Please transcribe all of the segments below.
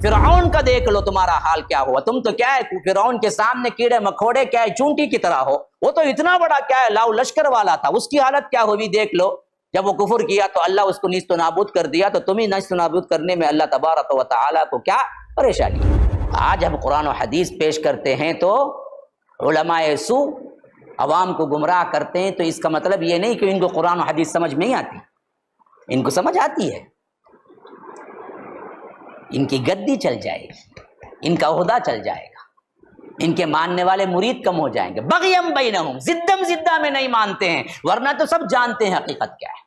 فرعون کا دیکھ لو تمہارا حال کیا ہوا، تم تو کیا ہے فرعون کے سامنے کیڑے مکوڑے کیا ہے چونٹی کی طرح ہو، وہ تو اتنا بڑا کیا ہے لاؤ لشکر والا تھا، اس کی حالت کیا ہوئی دیکھ لو۔ جب وہ کفر کیا تو اللہ اس کو نیست و نابود کر دیا، تو تمہیں نیست و نابود کرنے میں اللہ تبارک و تعالیٰ کو کیا پریشانی۔ آج ہم قرآن و حدیث پیش کرتے ہیں تو علماء سو عوام کو گمراہ کرتے ہیں، تو اس کا مطلب یہ نہیں کہ ان کو قرآن و حدیث سمجھ نہیں آتی، ان کو سمجھ آتی ہے، ان کی گدی چل جائے گی، ان کا عہدہ چل جائے گا، ان کے ماننے والے مرید کم ہو جائیں گے، بغیم بینہم، زدم زدہ میں نہیں مانتے ہیں، ورنہ تو سب جانتے ہیں حقیقت کیا ہے۔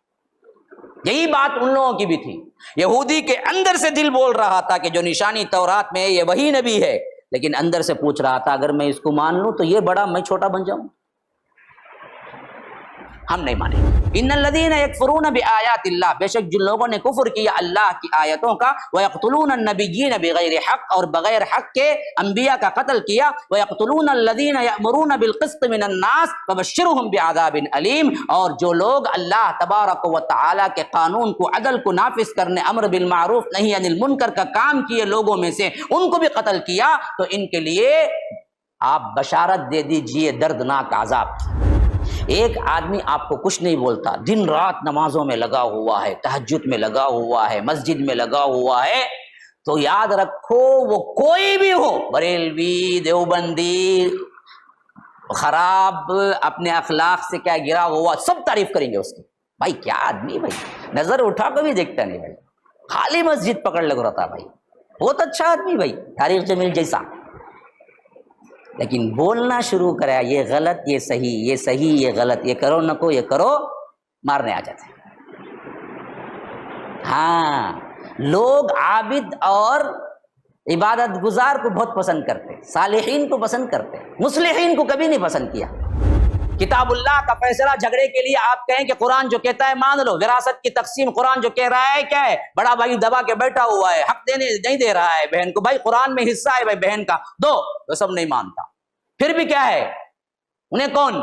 یہی بات ان لوگوں کی بھی تھی، یہودی کے اندر سے دل بول رہا تھا کہ جو نشانی تورات میں ہے یہ وہی نبی ہے، لیکن اندر سے پوچھ رہا تھا اگر میں اس کو مان لوں تو یہ بڑا میں چھوٹا بن جاؤں، ہم نہیں مانیں۔ ان الذین یکفرون بآیات اللہ، بے شک جن لوگوں نے کفر کیا اللہ کی آیتوں کا، ویقتلون النبیین بغیر حق، اور بغیر حق کے انبیاء کا قتل کیا، ویقتلون الذین یأمرون بالقسط من الناس فبشرهم بعذاب علیم، اور جو لوگ اللہ تبارک و تعالی کے قانون کو، عدل کو نافذ کرنے، امر بالمعروف نہی عن المنکر کا کام کیے لوگوں میں سے ان کو بھی قتل کیا، تو ان کے لیے آپ بشارت دے دیجئے دردناک عذاب۔ ایک آدمی آپ کو کچھ نہیں بولتا، دن رات نمازوں میں لگا ہوا ہے، تہجد میں لگا ہوا ہے، مسجد میں لگا ہوا ہے، تو یاد رکھو وہ کوئی بھی ہو، بریلوی، دیوبندی، خراب، اپنے اخلاق سے کیا گرا ہوا، سب تعریف کریں گے اس کی، بھائی کیا آدمی، بھائی نظر اٹھا کبھی دیکھتا نہیں، بھائی خالی مسجد پکڑ لگ رہا تھا، بھائی بہت اچھا آدمی، بھائی تاریخ جمیل جیسا، لیکن بولنا شروع کرا یہ غلط، یہ صحیح، یہ صحیح، یہ غلط، یہ کرو نہ کو، یہ کرو، مارنے آ جاتے ہیں۔ ہاں، لوگ عابد اور عبادت گزار کو بہت پسند کرتے، صالحین کو پسند کرتے، مصلحین کو کبھی نہیں پسند کیا۔ کتاب اللہ کا فیصلہ جھگڑے کے لیے آپ کہیں کہ قرآن جو کہتا ہے مان لو، وراثت کی تقسیم قرآن جو کہہ رہا ہے کیا ہے، بڑا بھائی دبا کے بیٹھا ہوا ہے، حق نہیں دے رہا ہے بہن کو، بھائی قرآن میں حصہ ہے بھائی بہن کا دو، تو سب نہیں مانتا۔ پھر بھی کیا ہے، انہیں کون،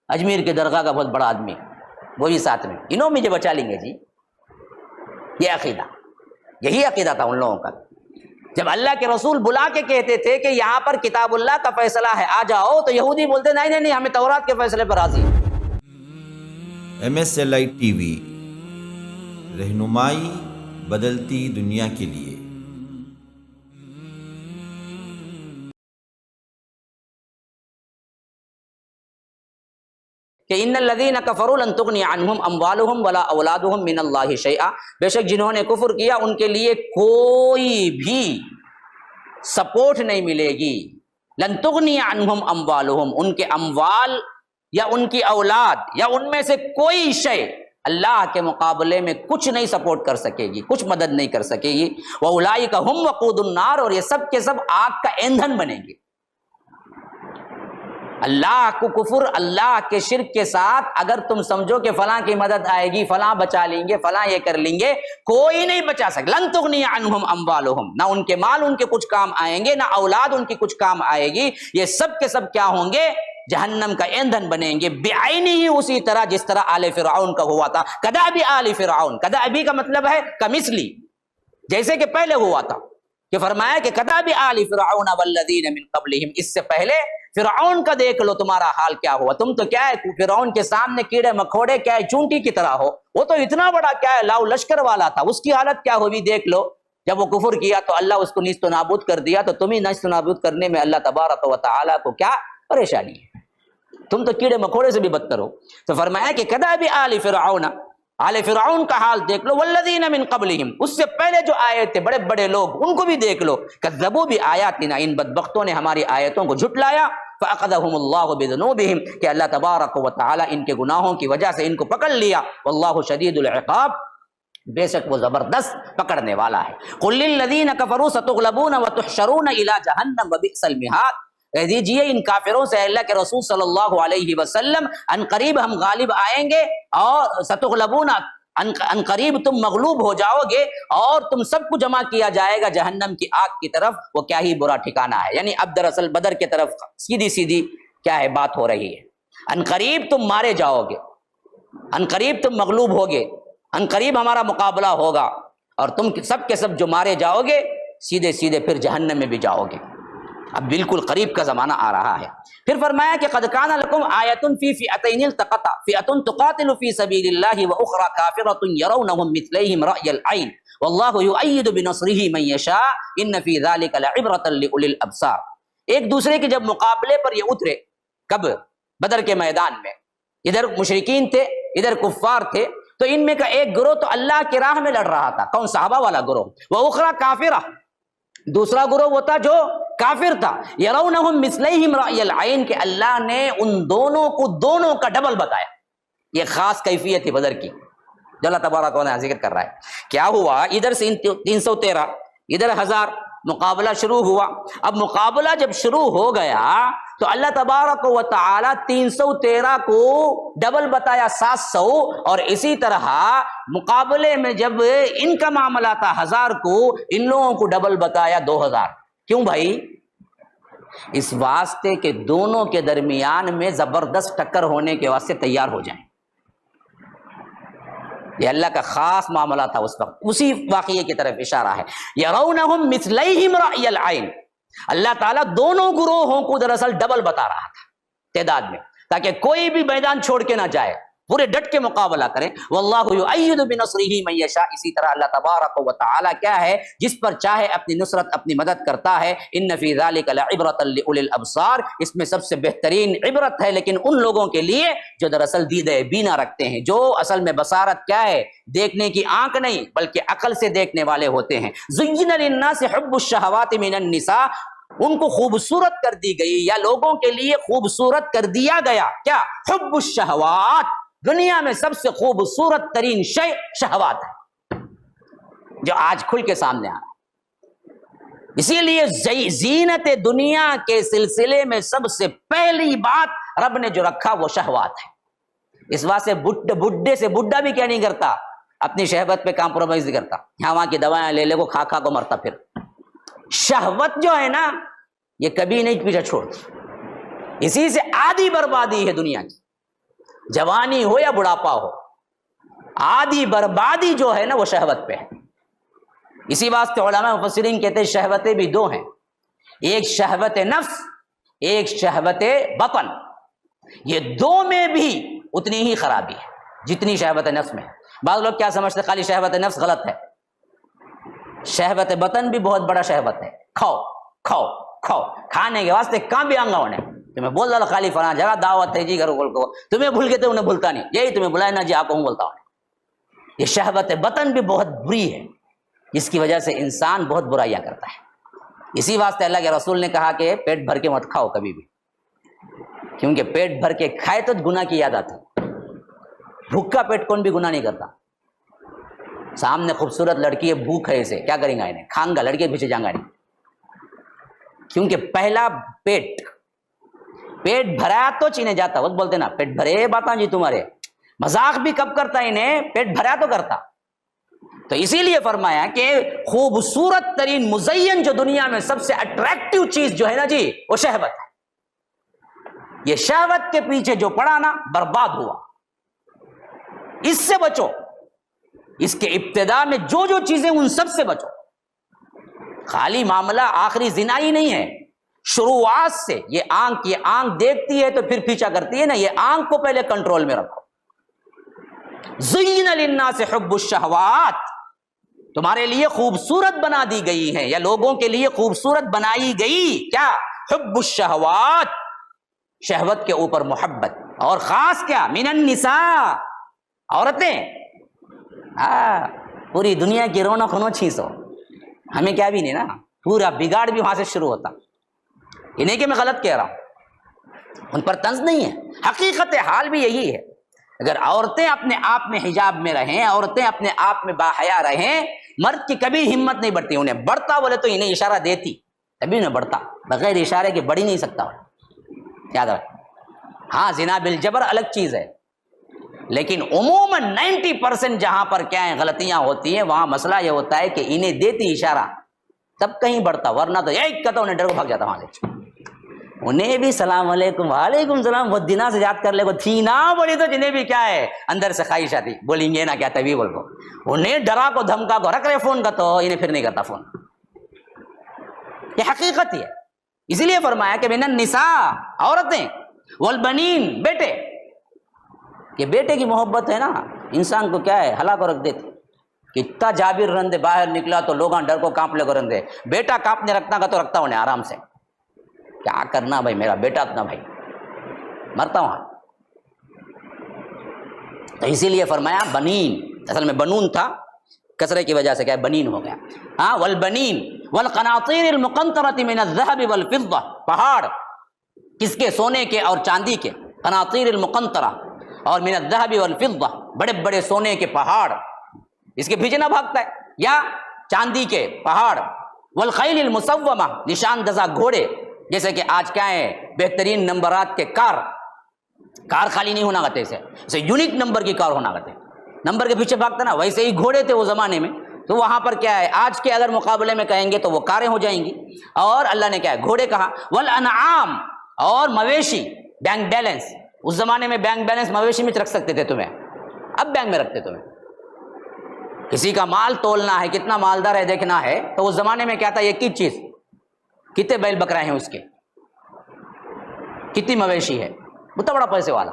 اجمیر کے درگاہ کا بہت بڑا آدمی، وہ بھی ساتھ میں، انہوں مجھے بچا لیں گے جی، یہ عقیدہ، یہی عقیدہ تھا ان لوگوں کا۔ جب اللہ کے رسول بلا کے کہتے تھے کہ یہاں پر کتاب اللہ کا فیصلہ ہے آ جاؤ، تو یہودی بولتے نہیں نہیں ہمیں تورات کے فیصلے پر راضی۔ MSLI TV، رہنمائی بدلتی دنیا کے لیے۔ کہ ان الذین کفروا لن تغنی عنہم اموالہم ولا اولادہم من اللہ شیئا، بے شک جنہوں نے کفر کیا ان کے لیے کوئی بھی سپورٹ نہیں ملے گی، لن تغنی عنہم اموالہم، ان کے اموال یا ان کی اولاد یا ان میں سے کوئی شے اللہ کے مقابلے میں کچھ نہیں سپورٹ کر سکے گی، کچھ مدد نہیں کر سکے گی، وَأُولَٰئِكَ هُمْ وَقُودُ النَّارِ، اور یہ سب کے سب آگ کا ایندھن بنیں گے۔ اللہ کو کفر، اللہ کے شرک کے ساتھ اگر تم سمجھو کہ فلاں کی مدد آئے گی، فلاں بچا لیں گے، فلاں یہ کر لیں گے، کوئی نہیں بچا سکتا۔ لن تغنی عنہم اموالہم، نہ ان کے مال ان کے کچھ کام آئیں گے، نہ اولاد ان کی کچھ کام آئے گی، یہ سب کے سب کیا ہوں گے، جہنم کا ایندھن بنیں گے، بعینہ، اسی طرح جس طرح آل فرعون کا ہوا تھا۔ کدأب آل فرعون، کدأبی کا مطلب ہے کمثلی، جیسے کہ پہلے ہوا تھا، کہ فرمایا کہ کدأب آل فرعون والذین من قبلہم، اس سے پہلے فرعون کا دیکھ لو تمہارا حال کیا ہوا، تم تو کیا ہے فرعون کے سامنے کیڑے مکوڑے کیا ہے چونٹی کی طرح ہو، وہ تو اتنا بڑا کیا ہے لاؤ لشکر والا تھا، اس کی حالت کیا ہوئی دیکھ لو۔ جب وہ کفر کیا تو اللہ اس کو نیست و نابود کر دیا، تو تمہیں نیست و نابود کرنے میں اللہ تبارک و تعالیٰ کو کیا پریشانی ہے، تم تو کیڑے مکوڑے سے بھی بدتر ہو۔ تو فرمایا کہ کدأب آل فرعون، آل فرعون کا حال دیکھ لو، والذین من قبلہم، اس سے پہلے جو آئے تھے بڑے بڑے لوگ ان کو بھی دیکھ لو، کذبوا بآیاتنا، ان بدبختوں نے ہماری آیتوں کو جھٹلایا، فأخذهم اللہ بذنوبہم، کہ اللہ تبارک و تعالی ان کے گناہوں کی وجہ سے ان کو پکڑ لیا، واللہ شدید العقاب، بے شک وہ زبردست پکڑنے والا ہے۔ قل للذین کفروا ستغلبون وتحشرون الی جہنم وبئس المہاد، کہہ دیجئے ان کافروں سے اللہ کے رسول صلی اللہ علیہ وسلم، ان قریب ہم غالب آئیں گے، اور ستغلبون، ان قریب تم مغلوب ہو جاؤ گے، اور تم سب کو جمع کیا جائے گا جہنم کی آگ کی طرف، وہ کیا ہی برا ٹھکانہ ہے۔ یعنی اب دراصل بدر کی طرف سیدھی سیدھی کیا ہے بات ہو رہی ہے، ان قریب تم مارے جاؤ گے، ان قریب تم مغلوب ہوگے، ان قریب ہمارا مقابلہ ہوگا، اور تم سب کے سب جو مارے جاؤ گے، سیدھے سیدھے پھر جہنم میں بھی جاؤ گے. اب بالکل قریب کا زمانہ آ رہا ہے. پھر فرمایا کہ قد کان لکم آیۃ فی فئتین التقطا فئۃ تقاتل فی سبیل اللہ واخری کافرۃ یرونہم مثلیہم رأی العین واللہ یؤید بنصرہ من یشاء ان فی ذلک لعبرۃ لأولی الابصار. ایک دوسرے کے جب مقابلے پر یہ اترے، کب؟ بدر کے میدان میں. ادھر مشرکین تھے، ادھر کفار تھے. تو ان میں کا ایک گروہ تو اللہ کی راہ میں لڑ رہا تھا. کون؟ صحابہ والا گروہ. واخری کافرہ، دوسرا گروہ وہ تھا جو کافر تھا. یرونہم مثلیہم رأی العین، کہ اللہ نے ان دونوں کو دونوں کا ڈبل بتایا. یہ خاص کیفیت تھی بدر کی جو اللہ تبارک و تعالیٰ ذکر کر رہا ہے. کیا ہوا؟ ادھر سے 313 ادھر 1000 مقابلہ شروع ہوا. اب مقابلہ جب شروع ہو گیا تو اللہ تبارک و تعالیٰ 313 کو ڈبل بتایا 700، اور اسی طرح مقابلے میں جب ان کا معاملہ تھا 1000 کو، ان لوگوں کو ڈبل بتایا 2000. کیوں بھائی؟ اس واسطے کہ دونوں کے درمیان میں زبردست ٹکر ہونے کے واسطے تیار ہو جائیں. یہ اللہ کا خاص معاملہ تھا اس وقت. اسی واقعے کی طرف اشارہ ہے. یرونہم مثلیہم رأی العین، اللہ تعالیٰ دونوں گروہوں کو دراصل ڈبل بتا رہا تھا تعداد میں، تاکہ کوئی بھی میدان چھوڑ کے نہ جائے، پورے ڈٹ کے مقابلہ کریں. واللہ یؤید بنصرہ من یشاء، اسی طرح اللہ تبارک و تعالیٰ کیا ہے، جس پر چاہے اپنی نصرت اپنی مدد کرتا ہے. ان فی ذلک لعبرۃ لأولی الابصار، اس میں سب سے بہترین عبرت ہے لیکن ان لوگوں کے لیے جو دراصل دیدہ بینا رکھتے ہیں، جو اصل میں بصارت کیا ہے، دیکھنے کی آنکھ نہیں بلکہ عقل سے دیکھنے والے ہوتے ہیں. زین للناس حب الشہوات من النساء، ان کو خوبصورت کر دی گئی یا لوگوں کے لیے خوبصورت کر دیا گیا کیا؟ حب الشہوات. دنیا میں سب سے خوبصورت ترین شے شہوات ہے، جو آج کھل کے سامنے آ رہا ہے. اسی لیے زینت دنیا کے سلسلے میں سب سے پہلی بات رب نے جو رکھا وہ شہوات ہے. اس واسطے بڈھے سے بڈھا بھی کیا نہیں کرتا، اپنی شہوت پہ کمپرومائز نہیں کرتا. یہاں وہاں کی دوائیں لے لے کو کھا کھا کو مرتا. پھر شہوت جو ہے نا، یہ کبھی نہیں پیچھے چھوڑتی. اسی سے آدھی بربادی ہے دنیا کی، جوانی ہو یا بڑھاپا ہو، آدھی بربادی جو ہے نا وہ شہوت پہ ہے. اسی واسطے علماء مفسرین کہتے ہیں شہوتیں بھی دو ہیں، ایک شہوت نفس، ایک شہوت بطن. یہ دو میں بھی اتنی ہی خرابی ہے جتنی شہوت نفس میں ہے. بعض لوگ کیا سمجھتے خالی شہوت نفس، غلط ہے. شہوت بطن بھی بہت بڑا شہوت ہے. کھاؤ کھاؤ کھاؤ، کھانے کے واسطے کہاں بھی آنگا ہونے. تمہیں بول رہا خالی فلاں جگہ دعوت ہے جی گھر کو، تمہیں بھول کے تو انہیں بھولتا نہیں، یہی تمہیں بلائے نا جی آپ کو ہوں بولتا ہوں. یہ شہوت بطن بھی بہت بری ہے، جس کی وجہ سے انسان بہت برائیاں کرتا ہے. اسی واسطے اللہ کے رسول نے کہا کہ پیٹ بھر کے مت کھاؤ کبھی بھی، کیونکہ پیٹ بھر کے کھائے تو گناہ کی یاد آتی. بھوکا پیٹ کون بھی گناہ نہیں کرتا. سامنے خوبصورت لڑکی ہے، بھوک ہے، اسے کیا کریں گا، انہیں کھاؤں گا، لڑکے پیچھے جاؤں گا نہیں. کیونکہ پہلا پیٹ بھرا تو چینے جاتا. وہ بولتے نا پیٹ بھرے باتا جی تمہارے، مذاق بھی کب کرتا انہیں، پیٹ بھرا تو کرتا. تو اسی لیے فرمایا کہ خوبصورت ترین مزین جو دنیا میں سب سے اٹریکٹیو چیز جو ہے نا جی، وہ شہوت ہے. یہ شہوت کے پیچھے جو پڑا نا برباد ہوا. اس سے بچو، اس کے ابتدا میں جو جو چیزیں ان سب سے بچو. خالی معاملہ آخری زنا ہی نہیں ہے، شروعات سے یہ آنکھ دیکھتی ہے تو پھر پیچھا کرتی ہے نا. یہ آنکھ کو پہلے کنٹرول میں رکھو. زین للناس حب الشہوات، تمہارے لیے خوبصورت بنا دی گئی ہے یا لوگوں کے لیے خوبصورت بنائی گئی کیا؟ حب الشہوات، شہوت کے اوپر محبت. اور خاص کیا؟ من النساء، عورتیں. پوری دنیا کی رونق انہوں چھینسو، ہمیں کیا بھی نہیں نا. پورا بگاڑ بھی وہاں سے شروع ہوتا. یہ نہیں کہ میں غلط کہہ رہا ہوں، ان پر طنز نہیں ہے، حقیقت حال بھی یہی ہے. اگر عورتیں اپنے آپ میں حجاب میں رہیں، عورتیں اپنے آپ میں باحیا رہیں، مرد کی کبھی ہمت نہیں بڑھتی. انہیں بڑھتا بولے تو انہیں اشارہ دیتی، تبھی انہیں بڑھتا. بغیر اشارے کے بڑھ ہی نہیں سکتا. یاد رکھ. ہاں زنا بالجبر الگ چیز ہے، لیکن عموماً 90% جہاں پر کیا ہے غلطیاں ہوتی ہیں، وہاں مسئلہ یہ ہوتا ہے کہ انہیں دیتی اشارہ تب کہیں بڑھتا، ورنہ تو ایک کہتا انہیں ڈر کو بھاگ جاتا وہاں سے. انہیں بھی سلام علیکم وعلیکم السلام وہ دنا سے یاد کر لے کو تھی نہ بڑی، تو جنہیں بھی کیا ہے اندر سے خواہش آتی، بولیں گے نا کیا تبھی بول کو. انہیں ڈرا کو دھمکا کو رکھ رہے فون کا تو انہیں پھر نہیں کرتا فون. یہ حقیقت ہی ہے. اسی لیے فرمایا کہ من النساء عورتیں، والبنین بیٹے. کہ بیٹے کی محبت ہے نا انسان کو کیا ہے ہلاک کو رکھ دیتی. کتنا جابر رندے باہر نکلا تو لوگاں ڈر کو کانپ لے کو رندے. بیٹا کانپنے رکھتا کا تو رکھتا ہوں آرام سے. کیا کرنا بھائی میرا بیٹا اتنا بھائی مرتا ہوں. تو اسی لیے فرمایا بنین، اصل میں بنون تھا، کسرے کی وجہ سے کیا بنین ہو گیا. ہاں والبنین والقناطیر المقنطرۃ من الذهب والفضہ. پہاڑ کس کے؟ سونے کے اور چاندی کے. قناطیر المقنطرہ اور من الذهب والفضہ، بڑے بڑے سونے کے پہاڑ، اس کے پیچھے نہ بھاگتا ہے، یا چاندی کے پہاڑ. والخیل المسومہ، نشان دزا گھوڑے، جیسے کہ آج کیا ہے بہترین نمبرات کے کار خالی نہیں ہونا کرتے، اسے یونیک نمبر کی کار ہونا کرتے، نمبر کے پیچھے بھاگتا نا. ویسے ہی گھوڑے تھے وہ زمانے میں، تو وہاں پر کیا ہے آج کے اگر مقابلے میں کہیں گے تو وہ کاریں ہو جائیں گی. اور اللہ نے کیا ہے گھوڑے کہا. والانعام، اور مویشی، بینک بیلنس. اس زمانے میں بینک بیلنس مویشی میں رکھ سکتے تھے تمہیں، اب بینک میں رکھتے تمہیں. کسی کا مال تولنا ہے کتنا مالدار ہے دیکھنا ہے تو اس زمانے میں کیا تھا ایک ہی چیز، کتنے بیل بکرا ہیں اس کے، کتنی مویشی ہے، اتنا بڑا پیسے والا.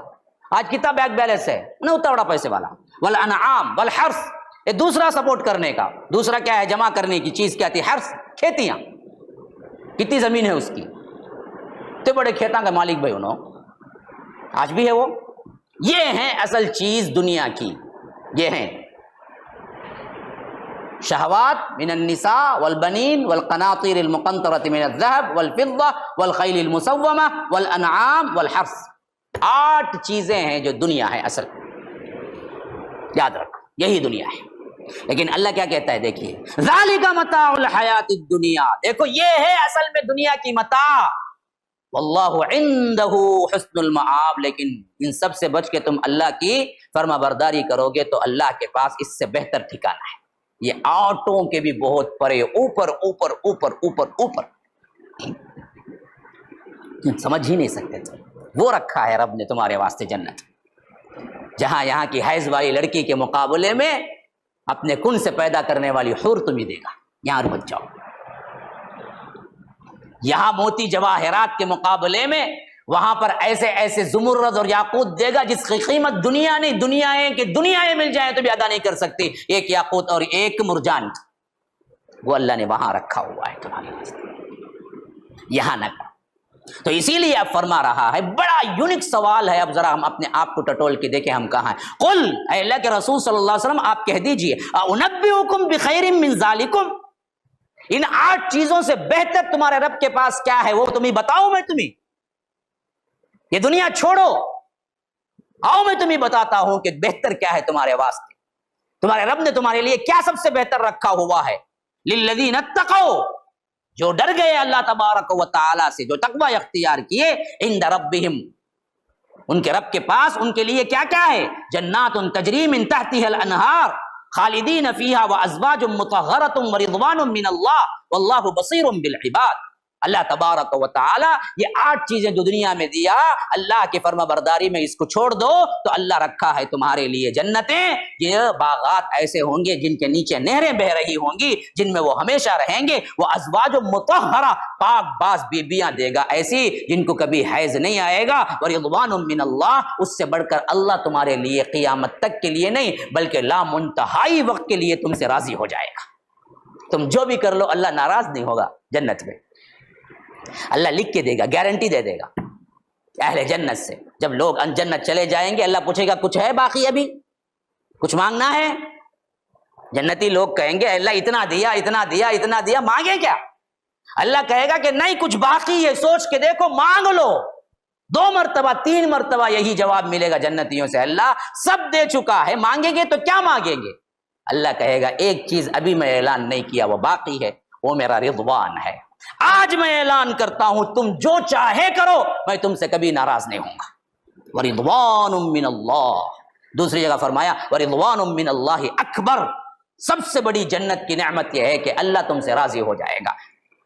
آج کتنا بینک بیلنس ہے نا اتنا بڑا پیسے والا. والانعام والحرث، یہ دوسرا سپورٹ کرنے کا. دوسرا کیا ہے جمع کرنے کی چیز کیا تھی؟ حرث، کھیتیاں. کتنی زمین ہے اس کی، اتنے بڑے کھیتاں کا مالک بھائی انہوں، آج بھی ہے وہ. یہ ہیں اصل چیز دنیا کی، یہ ہیں شہوات. من النساء والبنین والقناطیر المقنطرۃ من الذهب والفضہ والخیل المسومہ والانعام والحرث. 8 چیزیں ہیں جو دنیا ہے اصل، یاد رکھو یہی دنیا ہے. لیکن اللہ کیا کہتا ہے دیکھیے، ذالک متاع الحیات الدنیا، دیکھو یہ ہے اصل میں دنیا کی متاع. واللہ عندہ حسن المآب، لیکن ان سب سے بچ کے تم اللہ کی فرما برداری کرو گے تو اللہ کے پاس اس سے بہتر ٹھکانہ ہے. یہ 8 کے بھی بہت پرے، اوپر اوپر اوپر اوپر اوپر، سمجھ ہی نہیں سکتے تم. وہ رکھا ہے رب نے تمہارے واسطے جنت، جہاں یہاں کی حیض والی لڑکی کے مقابلے میں اپنے کن سے پیدا کرنے والی حور تمہیں دے گا. یہاں رک جاؤ. یہاں موتی جواہرات کے مقابلے میں وہاں پر ایسے ایسے زمرد اور یاقوت دے گا جس کی قیمت دنیا نہیں، دنیایں کہ دنیایں مل جائیں تو بھی ادا نہیں کر سکتی ایک یاقوت اور ایک مرجان. وہ اللہ نے وہاں رکھا ہوا ہے تمہارے واسطے، یہاں نہ کرو. تو اسی لیے اب فرما رہا ہے، بڑا یونیک سوال ہے. اب ذرا ہم اپنے آپ کو ٹٹول کے دیکھیں ہم کہاں ہیں. قل، اے اللہ کے رسول صلی اللہ علیہ وسلم آپ کہہ دیجئے، انبئکم بخیر من ذالکم، ان 8 چیزوں سے بہتر تمہارے رب کے پاس کیا ہے وہ تمہیں بتاؤں میں تمہیں. یہ دنیا چھوڑو، آؤ میں تمہیں بتاتا ہوں کہ بہتر کیا ہے تمہارے واسطے. تمہارے رب نے تمہارے لیے کیا سب سے بہتر رکھا ہوا ہے. للذین اتقوا، جو ڈر گئے اللہ تبارک و تعالی سے، جو تقوی اختیار کیے، عند ربہم، ان کے رب کے پاس ان کے لیے کیا کیا ہے؟ جنات تجری من تحتها الانہار خالدین فیہا وازواج مطہرۃ ورضوان من اللہ واللہ بصیر بالعباد. اللہ تبارک و تعالی یہ 8 چیزیں جو دنیا میں دیا، اللہ کی فرما برداری میں اس کو چھوڑ دو تو اللہ رکھا ہے تمہارے لیے جنتیں. یہ باغات ایسے ہوں گے جن کے نیچے نہریں بہ رہی ہوں گی، جن میں وہ ہمیشہ رہیں گے. وہ ازواج مطہرہ، پاک باز بیبیاں دے گا ایسی جن کو کبھی حیض نہیں آئے گا. ورضوان من اللہ، اس سے بڑھ کر اللہ تمہارے لیے قیامت تک کے لیے نہیں بلکہ لا منتہائی وقت کے لیے تم سے راضی ہو جائے گا. تم جو بھی کر لو اللہ ناراض نہیں ہوگا. جنت میں اللہ لکھ کے دے گا، گارنٹی دے دے گا اہل جنت سے. جب لوگ جنت چلے جائیں گے اللہ پوچھے گا کچھ ہے باقی، ابھی کچھ مانگنا ہے؟ جنتی لوگ کہیں گے اللہ اتنا دیا اتنا دیا اتنا دیا، مانگے کیا؟ اللہ کہے گا کہ نہیں کچھ باقی ہے، سوچ کے دیکھو، مانگ لو. 2 مرتبہ 3 مرتبہ یہی جواب ملے گا جنتیوں سے، اللہ سب دے چکا ہے، مانگیں گے تو کیا مانگیں گے؟ اللہ کہے گا ایک چیز ابھی میں اعلان نہیں کیا، وہ باقی ہے، وہ میرا رضوان ہے. آج میں اعلان کرتا ہوں تم جو چاہے کرو، میں تم سے کبھی ناراض نہیں ہوں گا. ورضوان من اللہ، دوسری جگہ فرمایا ورضوان من اللہ اکبر. سب سے بڑی جنت کی نعمت یہ ہے کہ اللہ تم سے راضی ہو جائے گا،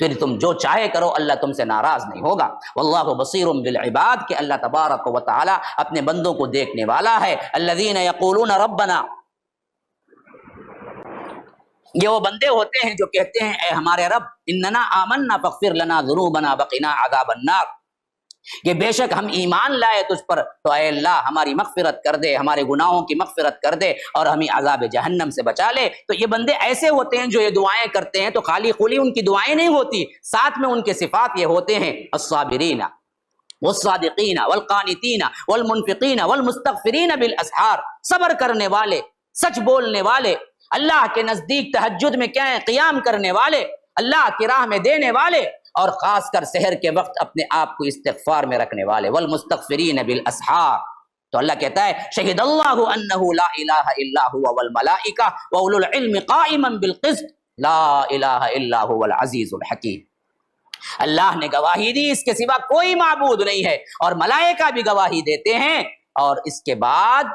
پھر تم جو چاہے کرو اللہ تم سے ناراض نہیں ہوگا. واللہ بصیر بالعباد، کہ اللہ تبارک و تعالی اپنے بندوں کو دیکھنے والا ہے. الذین یقولون ربنا یہ وہ بندے ہوتے ہیں جو کہتے ہیں اے ہمارے رب اننا آمنا فاغفر لنا ذنوبنا وقنا عذاب النار، کہ بے شک ہم ایمان لائے تجھ پر تو اے اللہ ہماری مغفرت کر دے، ہمارے گناہوں کی مغفرت کر دے اور ہمیں عذاب جہنم سے بچا لے۔ تو یہ بندے ایسے ہوتے ہیں جو یہ دعائیں کرتے ہیں، تو خالی خلی ان کی دعائیں نہیں ہوتی، ساتھ میں ان کے صفات یہ ہوتے ہیں الصابرین والصادقین والقانتین والمنفقین والمستغفرین بالاسحار، صبر کرنے والے، سچ بولنے والے، اللہ کے نزدیک تہجد میں کیا ہے قیام کرنے والے، اللہ کی راہ میں دینے والے، اور خاص کر سحر کے وقت اپنے آپ کو استغفار میں رکھنے والے، والمستغفرین بالاسحار۔ تو اللہ کہتا ہے شہد اللہ انہ لا الہ الا هو والملائکہ واولو العلم قائما بالقسط لا الہ الا هو العزیز الحکیم۔ اللہ نے گواہی دی اس کے سوا کوئی معبود نہیں ہے، اور ملائکہ بھی گواہی دیتے ہیں، اور اس کے بعد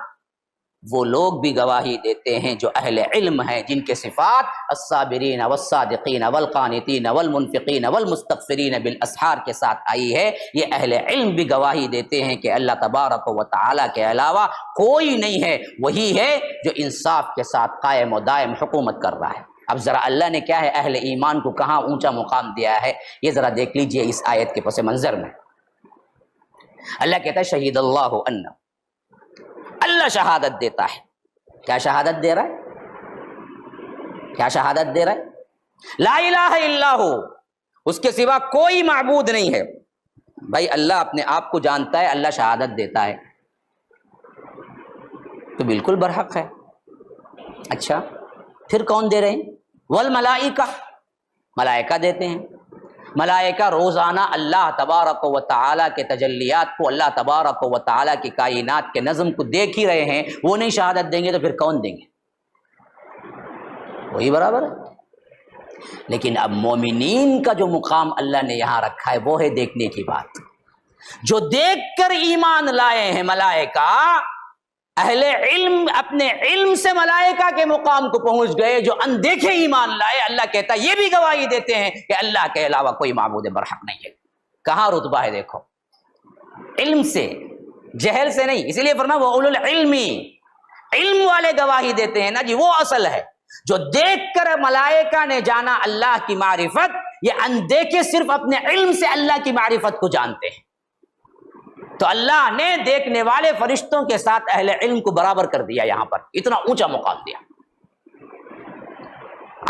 وہ لوگ بھی گواہی دیتے ہیں جو اہل علم ہیں، جن کے صفات الصابرین والصادقین والقانتین والمنفقین والمستغفرین بالاسحار کے ساتھ آئی ہے۔ یہ اہل علم بھی گواہی دیتے ہیں کہ اللہ تبارک و تعالی کے علاوہ کوئی نہیں ہے، وہی ہے جو انصاف کے ساتھ قائم و دائم حکومت کر رہا ہے۔ اب ذرا اللہ نے کیا ہے اہل ایمان کو کہاں اونچا مقام دیا ہے، یہ ذرا دیکھ لیجئے اس آیت کے پس منظر میں۔ اللہ کہتا ہے شہید اللہ ان، اللہ شہادت دیتا ہے۔ کیا شہادت دے رہا ہے؟ کیا شہادت دے رہا ہے؟ لا الہ الا ہو، اس کے سوا کوئی معبود نہیں ہے۔ بھائی اللہ اپنے آپ کو جانتا ہے، اللہ شہادت دیتا ہے تو بالکل برحق ہے۔ اچھا پھر کون دے رہے ہیں؟ والملائکہ، ملائکہ دیتے ہیں۔ ملائکہ روزانہ اللہ تبارک و تعالیٰ کے تجلیات کو، اللہ تبارک و تعالیٰ کی کائنات کے نظم کو دیکھ ہی رہے ہیں، وہ نہیں شہادت دیں گے تو پھر کون دیں گے؟ وہی برابر ہے۔ لیکن اب مومنین کا جو مقام اللہ نے یہاں رکھا ہے وہ ہے دیکھنے کی بات۔ جو دیکھ کر ایمان لائے ہیں ملائکہ، اہل علم اپنے علم سے ملائکہ کے مقام کو پہنچ گئے، جو اندیکھے ایمان لائے، اللہ کہتا ہے یہ بھی گواہی دیتے ہیں کہ اللہ کے علاوہ کوئی معبود برحق نہیں ہے۔ کہاں رتبہ ہے دیکھو، علم سے، جہل سے نہیں۔ اسی لیے فرمایا وہ اولو العلم، علم والے گواہی دیتے ہیں نا جی، وہ اصل ہے۔ جو دیکھ کر ملائکہ نے جانا اللہ کی معرفت، یہ اندیکھے صرف اپنے علم سے اللہ کی معرفت کو جانتے ہیں۔ تو اللہ نے دیکھنے والے فرشتوں کے ساتھ اہل علم کو برابر کر دیا، یہاں پر اتنا اونچا مقام دیا۔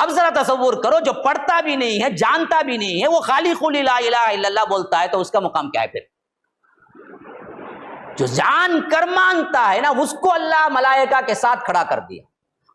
اب ذرا تصور کرو جو پڑھتا بھی نہیں ہے، جانتا بھی نہیں ہے، وہ خالی خلی لا الہ الا اللہ بولتا ہے تو اس کا مقام کیا ہے پھر؟ جو جان کر مانتا ہے نا اس کو اللہ ملائکہ کے ساتھ کھڑا کر دیا۔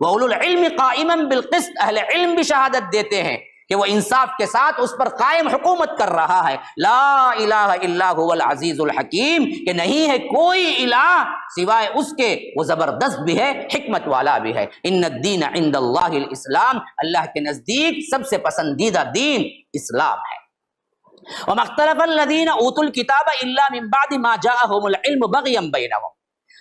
وَأُولُو الْعِلْمِ قَائِمًا بِالْقِسْطِ، اہل علم بھی شہادت دیتے ہیں کہ وہ انصاف کے ساتھ اس پر قائم حکومت کر رہا ہے۔ لا الہ الا هو العزیز الحکیم، کہ نہیں ہے کوئی الہ سوائے اس کے، وہ زبردست بھی ہے، حکمت والا بھی ہے۔ ان الدین عند اللہ الاسلام، اللہ کے نزدیک سب سے پسندیدہ دین اسلام ہے۔ وما اختلف الذین اوتوا الکتاب الا من بعد ما جاءهم العلم بغیا بینہم،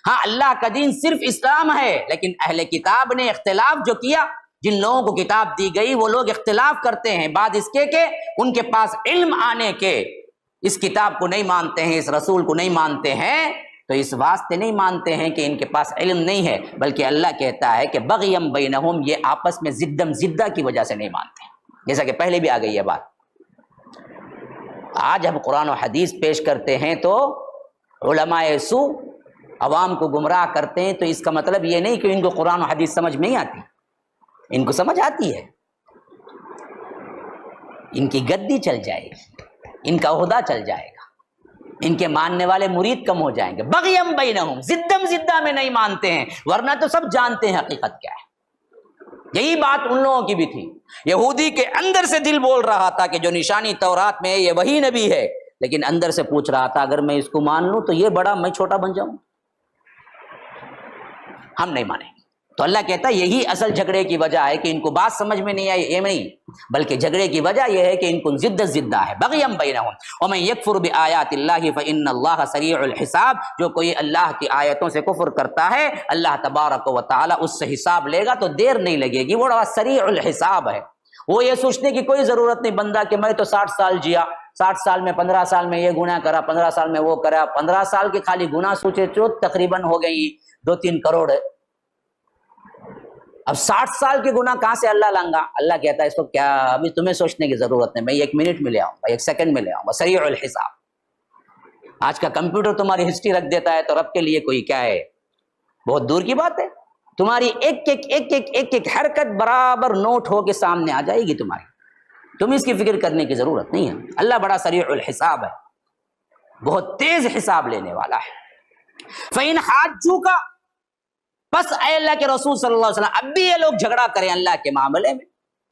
ہاں اللہ کا دین صرف اسلام ہے، لیکن اہل کتاب نے اختلاف جو کیا، جن لوگوں کو کتاب دی گئی وہ لوگ اختلاف کرتے ہیں بعد اس کے کہ ان کے پاس علم آنے کے، اس کتاب کو نہیں مانتے ہیں، اس رسول کو نہیں مانتے ہیں، تو اس واسطے نہیں مانتے ہیں کہ ان کے پاس علم نہیں ہے، بلکہ اللہ کہتا ہے کہ بغیم بینہم، یہ آپس میں زدم زدہ کی وجہ سے نہیں مانتے، جیسا کہ پہلے بھی آ گئی ہے بات۔ آج ہم قرآن و حدیث پیش کرتے ہیں تو علماء سو عوام کو گمراہ کرتے ہیں، تو اس کا مطلب یہ نہیں کہ ان کو قرآن و حدیث سمجھ نہیں آتی، ان کو سمجھ آتی ہے، ان کی گدی چل جائے گی، ان کا عہدہ چل جائے گا، ان کے ماننے والے مرید کم ہو جائیں گے۔ بغیم بینہم، زدم زدہ میں نہیں مانتے ہیں، ورنہ تو سب جانتے ہیں حقیقت کیا ہے۔ یہی بات ان لوگوں کی بھی تھی، یہودی کے اندر سے دل بول رہا تھا کہ جو نشانی تورات میں ہے یہ وہی نبی ہے، لیکن اندر سے پوچھ رہا تھا اگر میں اس کو مان لوں تو یہ بڑا میں چھوٹا بن جاؤں، ہم نہیں مانیں گے۔ تو اللہ کہتا ہے یہی اصل جھگڑے کی وجہ ہے کہ ان کو بات سمجھ میں نہیں آئی، یہ نہیں، بلکہ جھگڑے کی وجہ یہ ہے کہ ان کو زدت زدہ ہے۔ بغیم بینہم ومن یکفر بآیات اللہ فإن اللہ سریع الحساب، جو کوئی اللہ کی آیتوں سے کفر کرتا ہے اللہ تبارک و تعالی اس سے حساب لے گا تو دیر نہیں لگے گی، وہ سریع الحساب ہے۔ وہ یہ سوچنے کی کوئی ضرورت نہیں بندہ کہ میں تو 60 سال جیا، 60 سال میں 15 سال میں یہ گناہ کرا، 15 سال میں وہ کرا، 15 سال کے خالی گناہ سوچے تو تقریباً ہو گئی 2-3 کروڑ اب 60 سال کے گناہ کہاں سے اللہ لائیں گا؟ اللہ کہتا ہے اس کو کیا ابھی تمہیں سوچنے کی ضرورت نہیں، میں 1 منٹ میں لے آؤں گا، 1 سیکنڈ میں لے آؤں گا، سریع الحساب۔ آج کا کمپیوٹر تمہاری ہسٹری رکھ دیتا ہے تو رب کے لیے کوئی کیا ہے، بہت دور کی بات ہے۔ تمہاری ایک حرکت برابر نوٹ ہو کے سامنے آ جائے گی تمہاری، تم اس کی فکر کرنے کی ضرورت نہیں ہے۔ اللہ بڑا سریع الحساب ہے، بہت تیز حساب لینے والا ہے۔ فَإِنْ حَاجُّوكَ، بس اے اللہ کے رسول صلی اللہ علیہ وسلم اب بھی یہ لوگ جھگڑا کریں اللہ کے معاملے میں،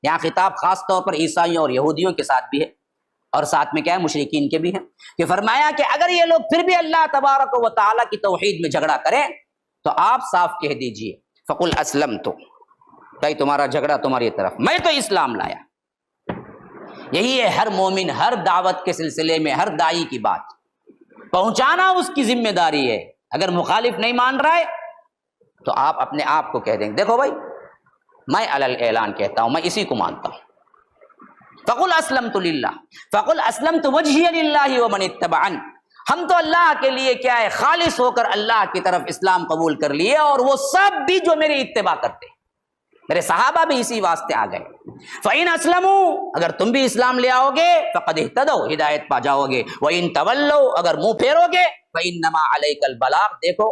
یہاں خطاب خاص طور پر عیسائیوں اور یہودیوں کے ساتھ بھی ہے، اور ساتھ میں کیا ہے مشرکین کے بھی ہیں، کہ فرمایا کہ اگر یہ لوگ پھر بھی اللہ تبارک و تعالیٰ کی توحید میں جھگڑا کریں تو آپ صاف کہہ دیجئے فقل اسلمت، بھائی تمہارا جھگڑا تمہاری طرف، میں تو اسلام لایا۔ یہی ہے ہر مومن، ہر دعوت کے سلسلے میں ہر داعی کی بات پہنچانا اس کی ذمہ داری ہے۔ اگر مخالف نہیں مان رہا ہے تو آپ اپنے آپ کو کہہ دیں گے دیکھو بھائی میں علی اعلان کہتا ہوں، میں اسی کو مانتا ہوں۔ فقل اسلمت للہ، فقل اسلمت وجہی للہ ومن اتبعن، ہم تو اللہ کے لیے کیا ہے خالص ہو کر اللہ کی طرف اسلام قبول کر لیے، اور وہ سب بھی جو میری اتباع کرتے، میرے صحابہ بھی اسی واسطے آ گئے۔ فَإِنْ أَسْلَمُوا، اگر تم بھی اسلام لے آؤ گے فَقَدْ اهْتَدَوْا، ہدایت پا جاؤ گے۔ وَإِنْ تَوَلَّوْا، اگر منہ پھیرو گے فَإِنَّمَا عَلَيْكَ الْبَلَاغُ، دیکھو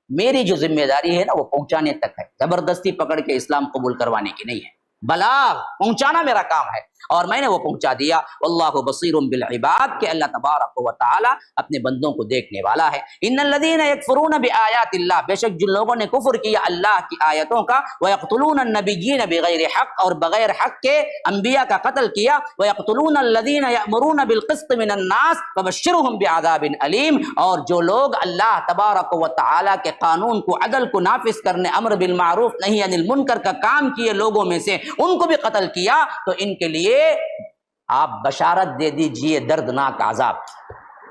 میری جو ذمہ داری ہے نا وہ پہنچانے تک ہے، زبردستی پکڑ کے اسلام قبول کروانے کی نہیں ہے، بلاغ پہنچانا میرا کام ہے، اور میں نے وہ پہنچا دیا۔ واللہ بصیر بالعباد، کہ اللہ تبارک و تعالی اپنے بندوں کو دیکھنے والا ہے۔ ان الذین یکفرون بآیات اللہ، بے شک جن لوگوں نے کفر کیا اللہ کی آیتوں کا، ویقتلون النبیین بغیر حق، اور بغیر حق کے انبیاء کا قتل کیا، ویقتلون الذین یأمرون بالقسط من الناس فبشرهم بعذاب علیم، اور جو لوگ اللہ تبارک و تعالی کے قانون کو، عدل کو نافذ کرنے، امر بالمعروف نہی عن المنکر کا کام کیے لوگوں میں سے ان کو بھی قتل کیا، تو ان کے لیے آپ بشارت دے دیجئے دردناک عذاب۔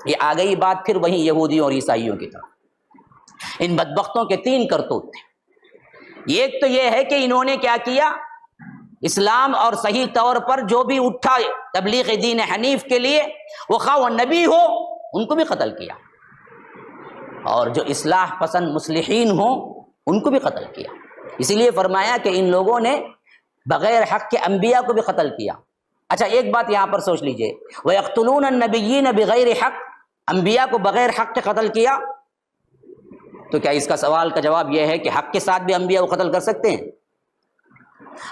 یہ آ گئی بات پھر وہیں یہودیوں اور عیسائیوں کی طرف۔ ان بدبختوں کے 3 کرتوت تھے۔ ایک تو یہ ہے کہ انہوں نے کیا کیا، اسلام اور صحیح طور پر جو بھی اٹھا تبلیغ دین حنیف کے لیے، وہ خواہ وہ نبی ہو ان کو بھی قتل کیا، اور جو اصلاح پسند مصلحین ہوں ان کو بھی قتل کیا۔ اسی لیے فرمایا کہ ان لوگوں نے بغیر حق کے انبیاء کو بھی قتل کیا۔ اچھا ایک بات یہاں پر سوچ لیجئے، وَيَقْتُلُونَ النَّبِيِّينَ بِغَيْرِ حق، انبیاء کو بغیر حق کے قتل کیا، تو کیا اس کا سوال کا جواب یہ ہے کہ حق کے ساتھ بھی انبیاء کو قتل کر سکتے ہیں؟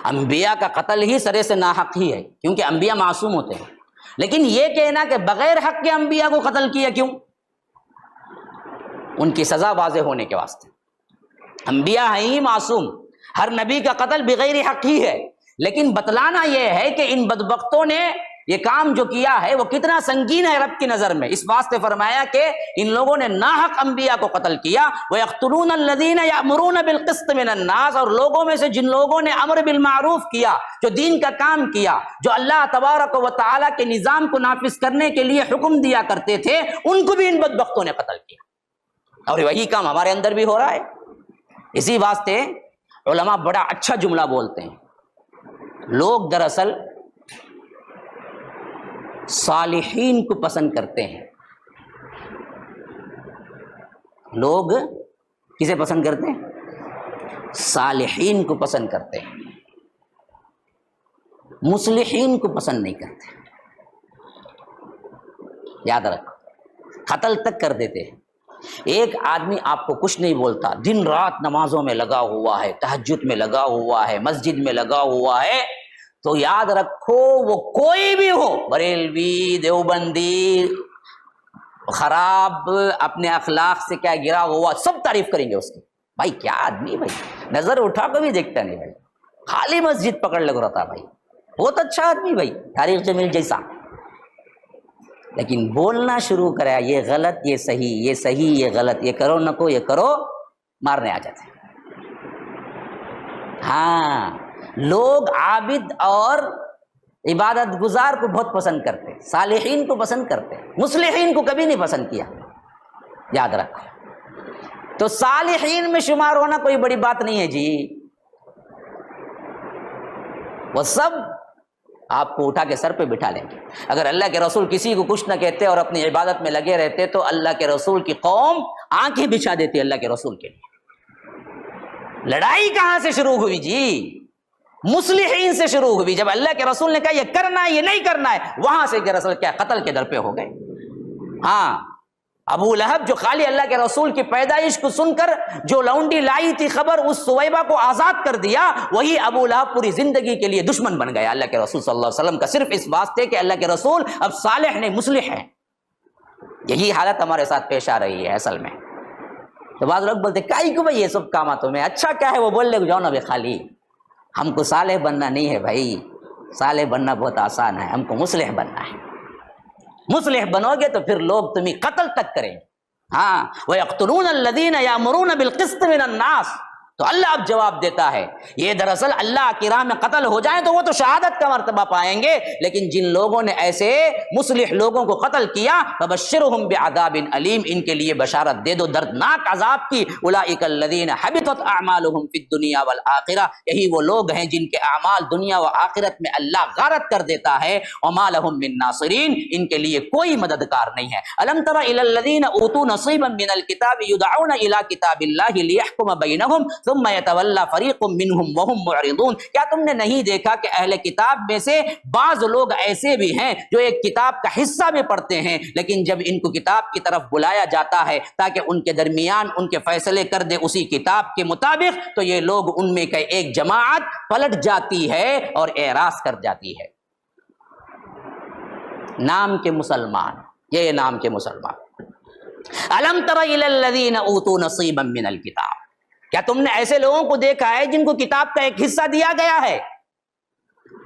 انبیاء کا قتل ہی سرے سے ناحق ہی ہے، کیونکہ انبیاء معصوم ہوتے ہیں، لیکن یہ کہنا کہ بغیر حق کے انبیاء کو قتل کیا کیوں؟ ان کی سزا واضح ہونے کے واسطے۔ انبیاء ہیں ہی معصوم، ہر نبی کا قتل بغیر حق ہی ہے، لیکن بتلانا یہ ہے کہ ان بدبختوں نے یہ کام جو کیا ہے وہ کتنا سنگین ہے رب کی نظر میں، اس واسطے فرمایا کہ ان لوگوں نے ناحق انبیاء کو قتل کیا۔ وَيَقْتُلُونَ الَّذِينَ يَأْمُرُونَ بِالْقِسْطِ مِنَ النَّاسِ، اور لوگوں میں سے جن لوگوں نے امر بالمعروف کیا، جو دین کا کام کیا، جو اللہ تبارک و تعالیٰ کے نظام کو نافذ کرنے کے لیے حکم دیا کرتے تھے، ان کو بھی ان بدبختوں نے قتل کیا، اور وہی کام ہمارے اندر بھی ہو رہا ہے۔ اسی واسطے علماء بڑا اچھا جملہ بولتے ہیں، لوگ دراصل صالحین کو پسند کرتے ہیں۔ لوگ کسے پسند کرتے ہیں؟ صالحین کو پسند کرتے ہیں، مصلحین کو پسند نہیں کرتے۔ یاد رکھو، قتل تک کر دیتے ہیں۔ ایک آدمی آپ کو کچھ نہیں بولتا، دن رات نمازوں میں لگا ہوا ہے، تہجد میں لگا ہوا ہے، مسجد میں لگا ہوا ہے، تو یاد رکھو وہ کوئی بھی ہو، بریلوی، دیوبندی، خراب، اپنے اخلاق سے کیا گرا ہوا، سب تعریف کریں گے اس کی۔ بھائی کیا آدمی، بھائی نظر اٹھا کبھی دیکھتا نہیں، بھائی خالی مسجد پکڑ لگ رہا تھا، بھائی بہت اچھا آدمی، بھائی تاریخ جمیل جیسا، لیکن بولنا شروع کرا یہ غلط، یہ صحیح، یہ صحیح، یہ غلط، یہ کرو نہ کو، یہ کرو، مارنے آ جاتے ہیں۔ ہاں، لوگ عابد اور عبادت گزار کو بہت پسند کرتے، صالحین کو پسند کرتے، مصلحین کو کبھی نہیں پسند کیا، یاد رکھو۔ تو صالحین میں شمار ہونا کوئی بڑی بات نہیں ہے جی، وہ سب آپ کو اٹھا کے سر پہ بٹھا لیں گے۔ اگر اللہ کے رسول کسی کو کچھ نہ کہتے اور اپنی عبادت میں لگے رہتے تو اللہ کے رسول کی قوم آنکھیں بچھا دیتی اللہ کے رسول کے لیے، لڑائی کہاں سے شروع ہوئی جی؟ مصلحین سے شروع ہوئی. جب اللہ کے رسول نے کہا یہ کرنا ہے یہ نہیں کرنا ہے, وہاں سے دراصل کیا قتل کے در پہ ہو گئے. ہاں, ابو لہب جو خالی اللہ کے رسول کی پیدائش کو سن کر جو لونڈی لائی تھی خبر, اس سویبہ کو آزاد کر دیا, وہی ابو لہب پوری زندگی کے لیے دشمن بن گیا اللہ کے رسول صلی اللہ علیہ وسلم کا, صرف اس واسطے کہ اللہ کے رسول اب صالح نہیں مصلح ہے. یہی حالت ہمارے ساتھ پیش آ رہی ہے اصل میں. تو بعض لوگ بولتے کائی کو بھائی یہ سب کام تمہیں, اچھا کیا ہے وہ بول لے جاؤ نا بھائی, خالی ہم کو صالح بننا نہیں ہے بھائی, صالح بننا بہت آسان ہے, ہم کو مصلح بننا ہے. مصلح بنو گے تو پھر لوگ تمہیں قتل تک کریں گے. ہاں, وَيَقْتُلُونَ الَّذِينَ يَأْمُرُونَ بِالْقِسْطِ مِنَ النَّاسِ. تو اللہ اب جواب دیتا ہے, یہ دراصل اللہ کی راہ میں قتل ہو جائیں تو وہ تو شہادت کا مرتبہ پائیں گے, لیکن جن لوگوں نے ایسے مصلح لوگوں کو قتل کیا, فَبَشِّرْهُمْ بِعَذَابٍ أَلِيمٍ, ان کے لیے بشارت دے دو دردناک عذاب کی. أُولَٰئِكَ الَّذِينَ حَبِطَتْ أَعْمَالُهُمْ فِي الدُّنْيَا وَالْآخِرَةِ, یہی وہ لوگ ہیں جن کے اعمال دنیا و آخرت میں اللہ غارت کر دیتا ہے. وَمَا لَهُم مِّن نَّاصِرِينَ, ان کے لیے کوئی مددگار نہیں ہے. أَلَمْ تَرَ إِلَى الَّذِينَ أُوتُوا نَصِيبًا مِّنَ الْكِتَابِ يُدْعَوْنَ إِلَىٰ كِتَابِ اللَّهِ لِيَحْكُمَ بَيْنَهُمْ ثُمَّ يَتَوَلَّىٰ فَرِيقٌ مِّنْهُمْ وَهُمْ مُعْرِضُونَ. کیا تم نے نہیں دیکھا کہ اہل کتاب میں سے بعض لوگ ایسے بھی ہیں جو ایک کتاب کا حصہ بھی پڑھتے ہیں, لیکن جب ان کو کتاب کی طرف بلایا جاتا ہے تاکہ ان کے درمیان ان کے فیصلے کر دے اسی کتاب کے مطابق, تو یہ لوگ ان میں کا ایک جماعت پلٹ جاتی ہے اور اعراض کر جاتی ہے. نام کے مسلمان, یہ نام کے مسلمان. الم تر الی الذین اوتوا نصیبا من الکتاب, کیا تم نے ایسے لوگوں کو دیکھا ہے جن کو کتاب کا ایک حصہ دیا گیا ہے؟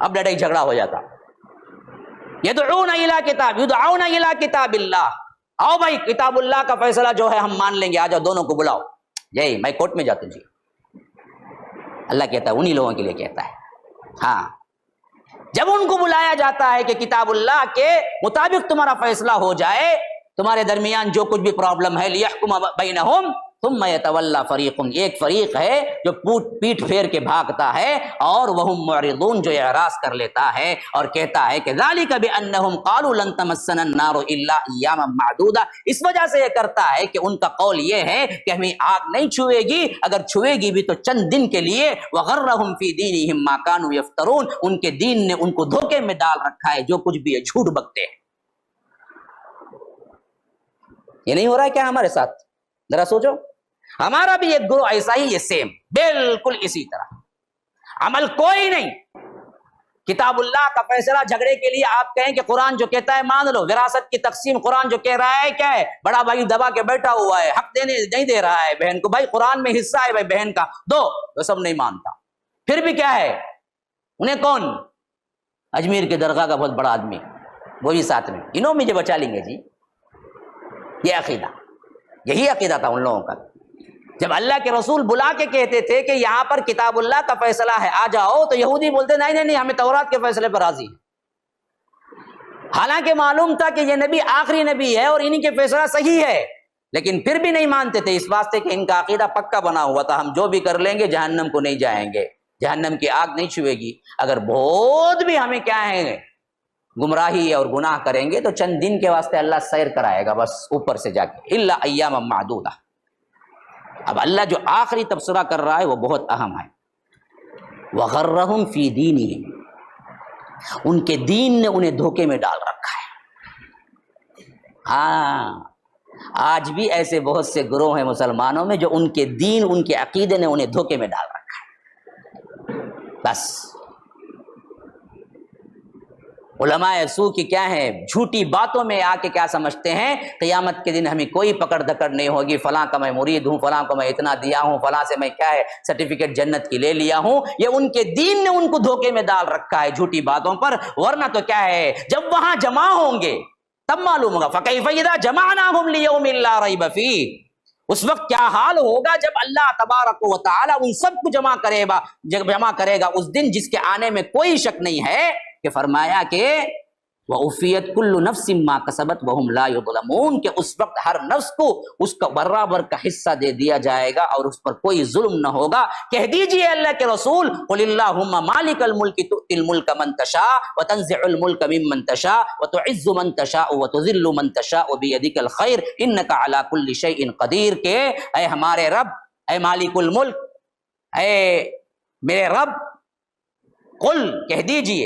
اب لڑائی جھگڑا ہو جاتا. یدعون الی کتاب یدعون الی کتاب اللہ, آؤ بھائی کتاب اللہ کا فیصلہ جو ہے ہم مان لیں گے, آ جاؤ دونوں کو بلاؤ. یہی میں کورٹ میں جاتا ہوں جی. اللہ کہتا ہے انہی لوگوں کے لیے کہتا ہے. ہاں, جب ان کو بلایا جاتا ہے کہ کتاب اللہ کے مطابق تمہارا فیصلہ ہو جائے, تمہارے درمیان جو کچھ بھی پرابلم ہے, لیحکم بینہم ثم یتولی فریق, ایک فریق ہے جو پیٹ پھیر کے بھاگتا ہے, اور وہم معرضون, جو اعراض کر لیتا ہے اور کہتا ہے کہ ذالک بانہم قالوا لن تمسنا النار الا ایاما معدودا, اس وجہ سے یہ کرتا ہے کہ ان کا قول یہ ہے کہ ہمیں آگ نہیں چھوئے گی, اگر چھوئے گی بھی تو چند دن کے لیے. وغرہم فی دینہم ما کانوا یفترون, ان کے دین نے ان کو دھوکے میں ڈال رکھا ہے, جو کچھ بھی ہے جھوٹ بکتے ہیں. یہ نہیں ہو رہا ہے کیا ہمارے ساتھ؟ ذرا سوچو, ہمارا بھی ایک گروہ ایسا ہی ہے, سیم بالکل اسی طرح, عمل کوئی نہیں. کتاب اللہ کا فیصلہ جھگڑے کے لیے آپ کہیں کہ قرآن جو کہتا ہے مان لو, وراثت کی تقسیم قرآن جو کہہ رہا ہے کیا ہے, بڑا بھائی دبا کے بیٹھا ہوا ہے, حق دینے نہیں دے رہا ہے بہن کو, بھائی قرآن میں حصہ ہے بھائی بہن کا دو, وہ سب نہیں مانتا. پھر بھی کیا ہے, انہیں کون, اجمیر کے درگاہ کا بہت بڑا آدمی وہ بھی ساتھ میں, انہوں مجھے بچا لیں گے جی. یہ عقیدہ, یہی عقیدہ تھا ان لوگوں کا. جب اللہ کے رسول بلا کے کہتے تھے کہ یہاں پر کتاب اللہ کا فیصلہ ہے آ جاؤ, تو یہودی بولتے نہیں نہیں ہمیں تورات کے فیصلے پر راضی ہیں. حالانکہ معلوم تھا کہ یہ نبی آخری نبی ہے اور انہی کے فیصلہ صحیح ہے, لیکن پھر بھی نہیں مانتے تھے, اس واسطے کہ ان کا عقیدہ پکا بنا ہوا تھا, ہم جو بھی کر لیں گے جہنم کو نہیں جائیں گے, جہنم کی آگ نہیں چھوئے گی. اگر بہت بھی ہمیں کیا ہے گمراہی اور گناہ کریں گے تو چند دن کے واسطے اللہ سیر کرائے گا بس اوپر سے جا کے, الا ایام معدودہ. اب اللہ جو آخری تبصرہ کر رہا ہے وہ بہت اہم ہے. وغرہم فی دینہم, ان کے دین نے انہیں دھوکے میں ڈال رکھا ہے. ہاں, آج بھی ایسے بہت سے گروہ ہیں مسلمانوں میں جو ان کے دین, ان کے عقیدے نے انہیں دھوکے میں ڈال رکھا ہے. بس علماء سو کی کیا ہے, جھوٹی باتوں میں آ کے کیا سمجھتے ہیں, قیامت کے دن ہمیں کوئی پکڑ دکڑ نہیں ہوگی, فلاں کا میں مرید ہوں, فلاں کو میں اتنا دیا ہوں, فلاں سے میں کیا ہے سرٹیفکیٹ جنت کی لے لیا ہوں. یہ ان کے دین نے ان کو دھوکے میں ڈال رکھا ہے جھوٹی باتوں پر. ورنہ تو کیا ہے, جب وہاں جمع ہوں گے تب معلوم ہوگا. فَكَيْفَ إِذَا جَمَعْنَاهُمْ لِيَوْمٍ لَا رَيْبَ فِيهِ, اس وقت کیا حال ہوگا جب اللہ تبارک و تعالی ان سب کو جمع کرے گا اس دن جس کے آنے میں کوئی شک نہیں ہے. کہ فرمایا کہ وَأُوفِيَتْ كُلُّ نَفْسٍ مَا كَسَبَتْ وَهُمْ لَا يُظْلَمُونَ, کہ اس وقت ہر نفس کو اس کا برابر کا حصہ دے دیا جائے گا اور اس پر کوئی ظلم نہ ہوگا. کہہ دیجئے اللہ کے رسول, قُلِ اللَّهُمَّ مَالِكَ الْمُلْكِ تُؤْتِي الْمُلْكَ مَن تَشَاءُ وَتَنزِعُ الْمُلْكَ مِمَّن تَشَاءُ وَتُعِزُّ مَن تَشَاءُ وَتُذِلُّ مَن تَشَاءُ بِيَدِكَ الْخَيْرُ إِنَّكَ عَلَى كُلِّ شَيْءٍ قَدِيرٌ, کہ اے ہمارے رب, اے مالک الملک, اے میرے رب، قل کہہ دیجئے،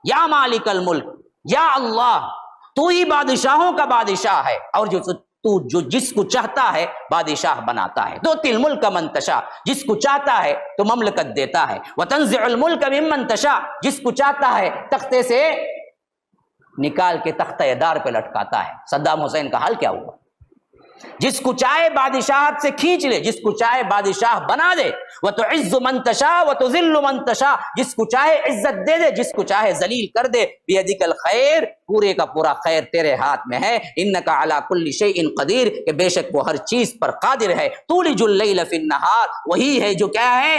یا مالک الملک، یا اللہ، تو ہی بادشاہوں کا بادشاہ ہے، اور جو جس کو چاہتا ہے بادشاہ بناتا ہے۔ تو تل ملک من تشاء، جس کو چاہتا ہے تو مملکت دیتا ہے، وتنزع الملک ممن تشاء، جس کو چاہتا ہے تختے سے نکال کے تختہ دار پہ لٹکاتا ہے۔ صدام حسین کا حال کیا ہوا؟ جس کو چاہے بادشاہت سے کھینچ لے، جس کو چاہے بادشاہ بنا دے، وتعز من تشاء وتذل من تشاء، جس کو چاہے عزت دے دے، جس کو چاہے ذلیل کر دے۔ بیدک الخیر، پورے کا پورا خیر تیرے ہاتھ میں ہے۔ انک علی کل شیء قدیر، کہ بے شک وہ ہر چیز پر قادر ہے۔ تولج اللیل فی النہار، وہی ہے جو کیا ہے؟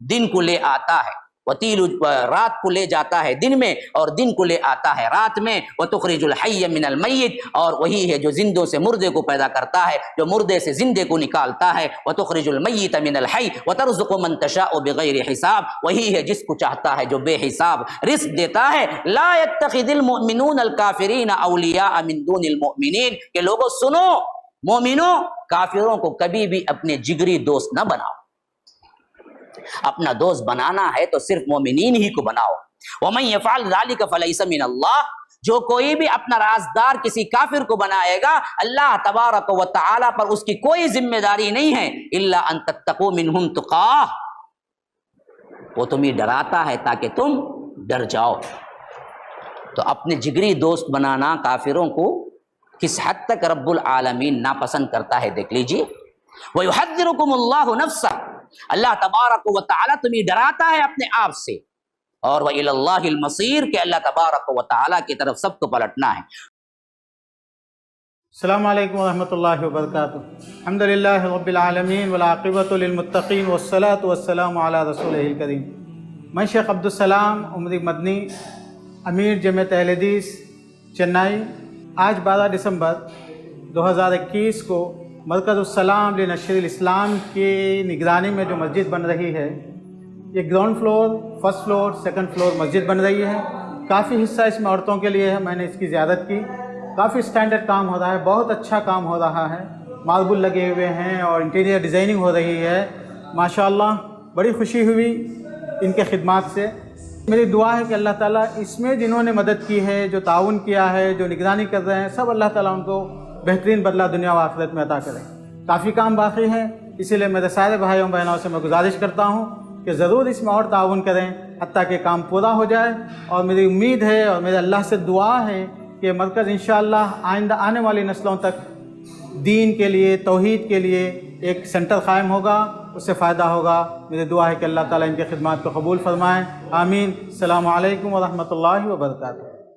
دن کو لے آتا ہے، رات کو لے جاتا ہے دن میں، اور دن کو لے آتا ہے رات میں۔ وتخرج الحی من المیت، اور وہی ہے جو زندوں سے مردے کو پیدا کرتا ہے، جو مردے سے زندے کو نکالتا ہے۔ وتخرج المیت من الحی وترزق من تشاء بغیر حساب، وہی ہے جس کو چاہتا ہے جو بے حساب رزق دیتا ہے۔ لا يتخذ المؤمنون الکافرین اولیاء من دون المؤمنین، کہ لوگوں سنو، مومنوں، کافروں کو کبھی بھی اپنے جگری دوست نہ بناؤ۔ اپنا دوست بنانا ہے تو صرف مومنین ہی کو بناؤ۔ وَمَن يَفْعَلْ ذَلِكَ فَلَيْسَ مِنَ اللَّهِ، جو کوئی بھی اپنا رازدار کسی کافر کو بنائے گا، اللہ تبارک و تعالی پر اس کی کوئی ذمہ داری نہیں ہے۔ إِلَّا أَن تَتَّقُوا مِنْهُمْ تُقَاةً، وہ تمہیں ڈراتا ہے تاکہ تم ڈر جاؤ۔ تو اپنے جگری دوست بنانا کافروں کو کس حد تک رب العالمین ناپسند کرتا ہے دیکھ لیجئے۔ وَيُحَذِّرُكُمُ اللَّهُ نَفْسَهُ، اللہ تبارک و تعالی تمہیں ڈراتا ہے اپنے آپ سے۔ اور وَإِلَى اللَّهِ الْمَصِيرُ، کہ اللہ تبارک و تعالی کی طرف سب کو پلٹنا ہے۔ السلام علیکم ورحمۃ اللہ وبرکاتہ۔ الحمدللہ رب العالمین والعاقبۃ للمتقین والصلاۃ والسلام علی رسولہ الکریم۔ میں شیخ عبدالسلام عمری مدنی، امیر جمعیت اہل حدیث چنئی، آج 12 دسمبر 2021 کو مرکز السلام لنشر الاسلام کی نگرانی میں جو مسجد بن رہی ہے، یہ ground floor, first floor, second floor مسجد بن رہی ہے۔ کافی حصہ اس میں عورتوں کے لیے ہے، میں نے اس کی زیارت کی۔ کافی سٹینڈرڈ کام ہو رہا ہے، بہت اچھا کام ہو رہا ہے، ماربل لگے ہوئے ہیں اور انٹیریئر ڈیزائننگ ہو رہی ہے۔ ماشاءاللہ بڑی خوشی ہوئی ان کے خدمات سے۔ میری دعا ہے کہ اللہ تعالیٰ اس میں جنہوں نے مدد کی ہے، جو تعاون کیا ہے، جو نگرانی کر رہے ہیں، سب اللہ تعالیٰ ان کو بہترین بدلہ دنیا و آخرت میں عطا کریں۔ کافی کام باقی ہیں، اسی لیے میرے سارے بھائیوں بہنوں سے میں گزارش کرتا ہوں کہ ضرور اس میں اور تعاون کریں حتیٰ کہ کام پورا ہو جائے۔ اور میری امید ہے اور میرے اللہ سے دعا ہے کہ مرکز انشاءاللہ آئندہ آنے والی نسلوں تک دین کے لیے، توحید کے لیے ایک سینٹر قائم ہوگا، اس سے فائدہ ہوگا۔ میری دعا ہے کہ اللہ تعالیٰ ان کی خدمات کو قبول فرمائے، آمین۔ السلام علیکم ورحمۃ اللہ وبرکاتہ۔